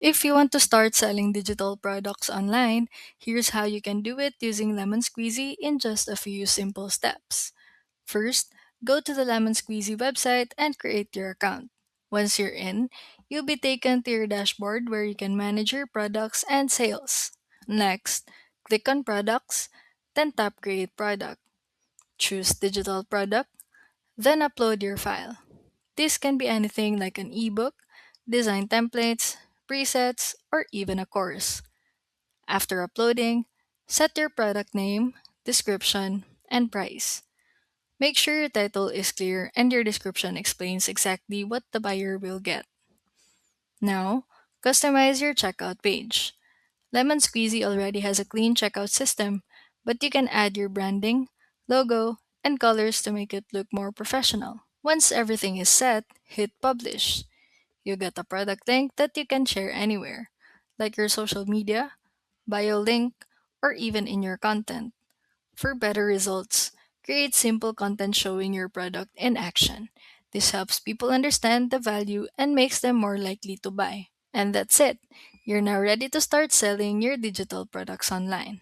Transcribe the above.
If you want to start selling digital products online, here's how you can do it using Lemon Squeezy in just a few simple steps. First, go to the Lemon Squeezy website and create your account. Once you're in, you'll be taken to your dashboard where you can manage your products and sales. Next, click on Products, then tap Create Product. Choose Digital Product, then upload your file. This can be anything like an ebook, design templates, presets, or even a course. After uploading, set your product name, description, and price. Make sure your title is clear and your description explains exactly what the buyer will get. Now, customize your checkout page. Lemon Squeezy already has a clean checkout system, but you can add your branding, logo, and colors to make it look more professional. Once everything is set, hit publish. You get a product link that you can share anywhere, like your social media, bio link, or even in your content. For better results, create simple content showing your product in action. This helps people understand the value and makes them more likely to buy. And that's it. You're now ready to start selling your digital products online.